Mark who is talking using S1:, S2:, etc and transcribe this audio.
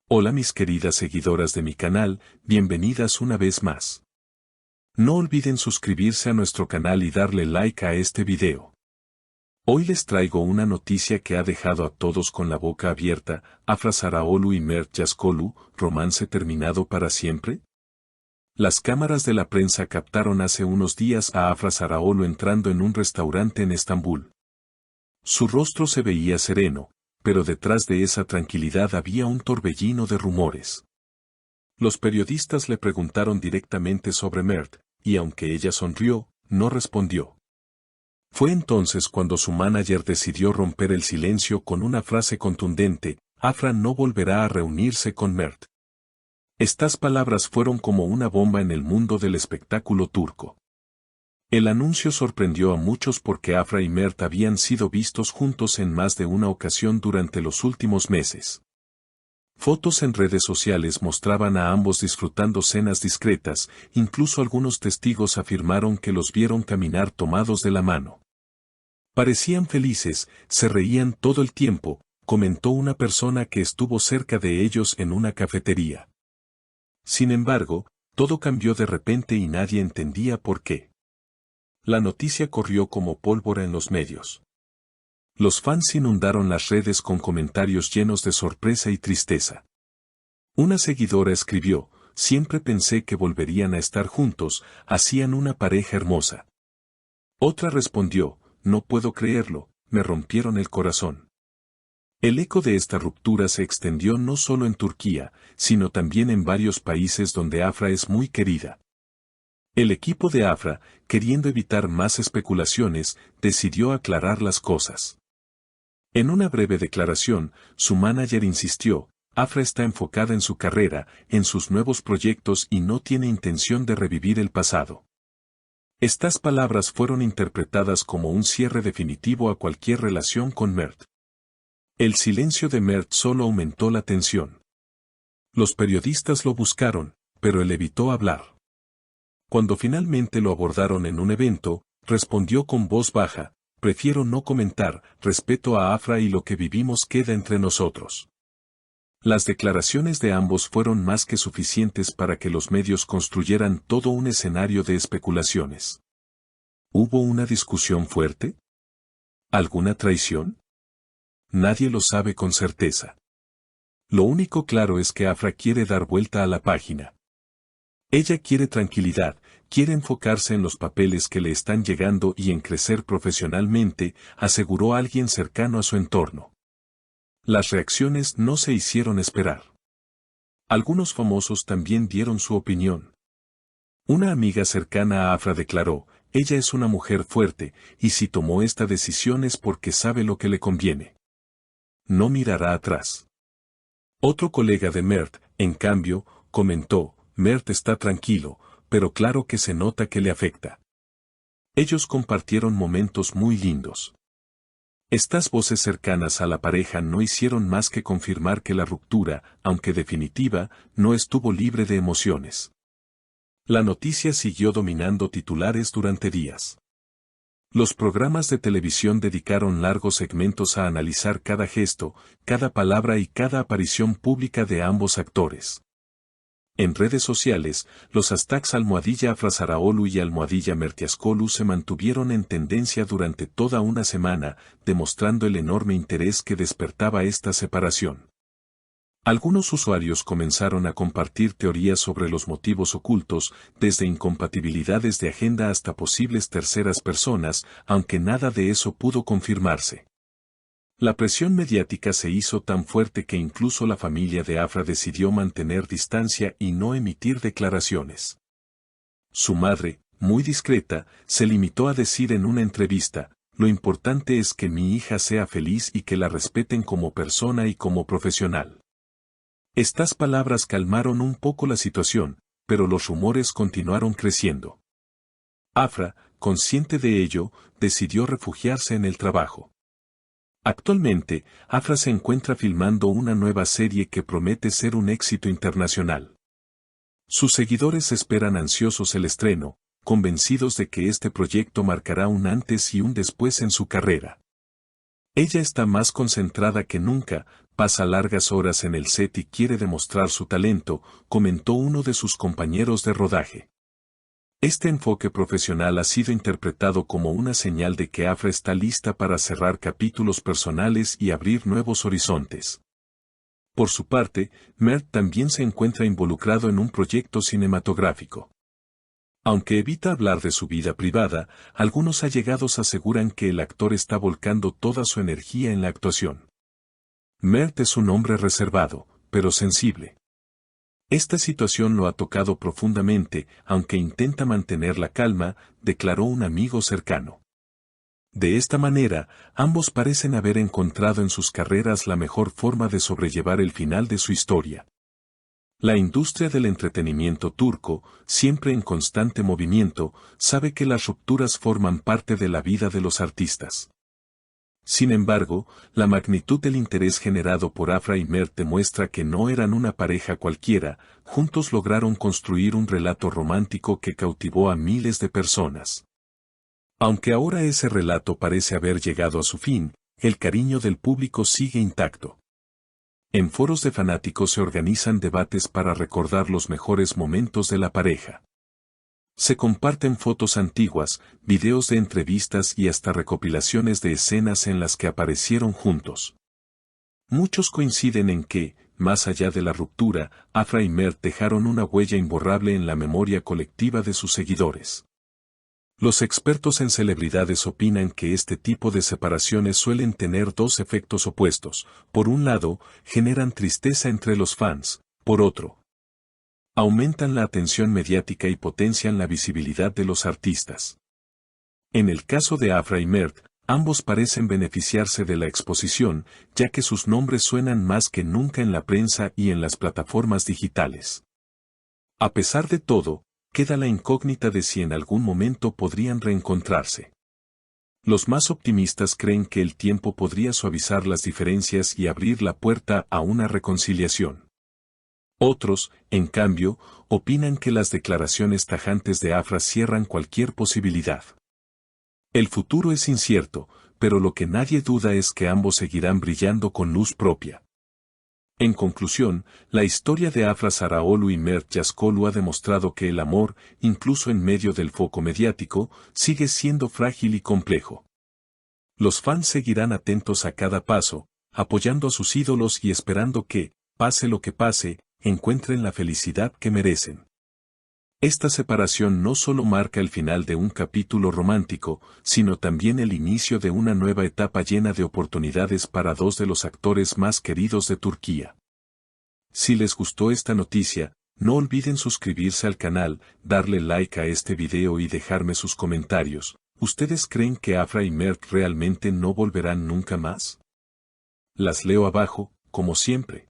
S1: Hola mis queridas seguidoras de mi canal, bienvenidas una vez más. No olviden suscribirse a nuestro canal y darle like a este video. Hoy les traigo una noticia que ha dejado a todos con la boca abierta. Afra Saraholu y Mert Yazgholu, ¿romance terminado para siempre? Las cámaras de la prensa captaron hace unos días a Afra Saraholu entrando en un restaurante en Estambul. Su rostro se veía sereno, pero detrás de esa tranquilidad había un torbellino de rumores. Los periodistas le preguntaron directamente sobre Mert, y aunque ella sonrió, no respondió. Fue entonces cuando su manager decidió romper el silencio con una frase contundente: Afra no volverá a reunirse con Mert. Estas palabras fueron como una bomba en el mundo del espectáculo turco. El anuncio sorprendió a muchos porque Afra y Mert habían sido vistos juntos en más de una ocasión durante los últimos meses. Fotos en redes sociales mostraban a ambos disfrutando cenas discretas, incluso algunos testigos afirmaron que los vieron caminar tomados de la mano. Parecían felices, se reían todo el tiempo, comentó una persona que estuvo cerca de ellos en una cafetería. Sin embargo, todo cambió de repente y nadie entendía por qué. La noticia corrió como pólvora en los medios. Los fans inundaron las redes con comentarios llenos de sorpresa y tristeza. Una seguidora escribió: siempre pensé que volverían a estar juntos, hacían una pareja hermosa. Otra respondió: no puedo creerlo, me rompieron el corazón. El eco de esta ruptura se extendió no solo en Turquía, sino también en varios países donde Afra es muy querida. El equipo de Afra, queriendo evitar más especulaciones, decidió aclarar las cosas. En una breve declaración, su manager insistió: Afra está enfocada en su carrera, en sus nuevos proyectos y no tiene intención de revivir el pasado. Estas palabras fueron interpretadas como un cierre definitivo a cualquier relación con Mert. El silencio de Mert solo aumentó la tensión. Los periodistas lo buscaron, pero él evitó hablar. Cuando finalmente lo abordaron en un evento, respondió con voz baja: prefiero no comentar, respeto a Afra y lo que vivimos queda entre nosotros. Las declaraciones de ambos fueron más que suficientes para que los medios construyeran todo un escenario de especulaciones. ¿Hubo una discusión fuerte? ¿Alguna traición? Nadie lo sabe con certeza. Lo único claro es que Afra quiere dar vuelta a la página. Ella quiere tranquilidad, quiere enfocarse en los papeles que le están llegando y en crecer profesionalmente, aseguró alguien cercano a su entorno. Las reacciones no se hicieron esperar. Algunos famosos también dieron su opinión. Una amiga cercana a Afra declaró: ella es una mujer fuerte, y si tomó esta decisión es porque sabe lo que le conviene. No mirará atrás. Otro colega de Mert, en cambio, comentó: Mert está tranquilo, pero claro que se nota que le afecta. Ellos compartieron momentos muy lindos. Estas voces cercanas a la pareja no hicieron más que confirmar que la ruptura, aunque definitiva, no estuvo libre de emociones. La noticia siguió dominando titulares durante días. Los programas de televisión dedicaron largos segmentos a analizar cada gesto, cada palabra y cada aparición pública de ambos actores. En redes sociales, los hashtags #Afra Saraholu y #Mert Yazgholu se mantuvieron en tendencia durante toda una semana, demostrando el enorme interés que despertaba esta separación. Algunos usuarios comenzaron a compartir teorías sobre los motivos ocultos, desde incompatibilidades de agenda hasta posibles terceras personas, aunque nada de eso pudo confirmarse. La presión mediática se hizo tan fuerte que incluso la familia de Afra decidió mantener distancia y no emitir declaraciones. Su madre, muy discreta, se limitó a decir en una entrevista: lo importante es que mi hija sea feliz y que la respeten como persona y como profesional. Estas palabras calmaron un poco la situación, pero los rumores continuaron creciendo. Afra, consciente de ello, decidió refugiarse en el trabajo. Actualmente, Afra se encuentra filmando una nueva serie que promete ser un éxito internacional. Sus seguidores esperan ansiosos el estreno, convencidos de que este proyecto marcará un antes y un después en su carrera. Ella está más concentrada que nunca, pasa largas horas en el set y quiere demostrar su talento, comentó uno de sus compañeros de rodaje. Este enfoque profesional ha sido interpretado como una señal de que Afra está lista para cerrar capítulos personales y abrir nuevos horizontes. Por su parte, Mert también se encuentra involucrado en un proyecto cinematográfico. Aunque evita hablar de su vida privada, algunos allegados aseguran que el actor está volcando toda su energía en la actuación. Mert es un hombre reservado, pero sensible. Esta situación lo ha tocado profundamente, aunque intenta mantener la calma, declaró un amigo cercano. De esta manera, ambos parecen haber encontrado en sus carreras la mejor forma de sobrellevar el final de su historia. La industria del entretenimiento turco, siempre en constante movimiento, sabe que las rupturas forman parte de la vida de los artistas. Sin embargo, la magnitud del interés generado por Afra y Mert demuestra que no eran una pareja cualquiera, juntos lograron construir un relato romántico que cautivó a miles de personas. Aunque ahora ese relato parece haber llegado a su fin, el cariño del público sigue intacto. En foros de fanáticos se organizan debates para recordar los mejores momentos de la pareja. Se comparten fotos antiguas, videos de entrevistas y hasta recopilaciones de escenas en las que aparecieron juntos. Muchos coinciden en que, más allá de la ruptura, Afra y Mert dejaron una huella imborrable en la memoria colectiva de sus seguidores. Los expertos en celebridades opinan que este tipo de separaciones suelen tener dos efectos opuestos. Por un lado, generan tristeza entre los fans, por otro, aumentan la atención mediática y potencian la visibilidad de los artistas. En el caso de Afra y Mert, ambos parecen beneficiarse de la exposición, ya que sus nombres suenan más que nunca en la prensa y en las plataformas digitales. A pesar de todo, queda la incógnita de si en algún momento podrían reencontrarse. Los más optimistas creen que el tiempo podría suavizar las diferencias y abrir la puerta a una reconciliación. Otros, en cambio, opinan que las declaraciones tajantes de Afra cierran cualquier posibilidad. El futuro es incierto, pero lo que nadie duda es que ambos seguirán brillando con luz propia. En conclusión, la historia de Afra Saraoglu y Mert Yazgolu ha demostrado que el amor, incluso en medio del foco mediático, sigue siendo frágil y complejo. Los fans seguirán atentos a cada paso, apoyando a sus ídolos y esperando que, pase lo que pase, encuentren la felicidad que merecen. Esta separación no solo marca el final de un capítulo romántico, sino también el inicio de una nueva etapa llena de oportunidades para dos de los actores más queridos de Turquía. Si les gustó esta noticia, no olviden suscribirse al canal, darle like a este video y dejarme sus comentarios. ¿Ustedes creen que Afra y Mert realmente no volverán nunca más? Las leo abajo, como siempre.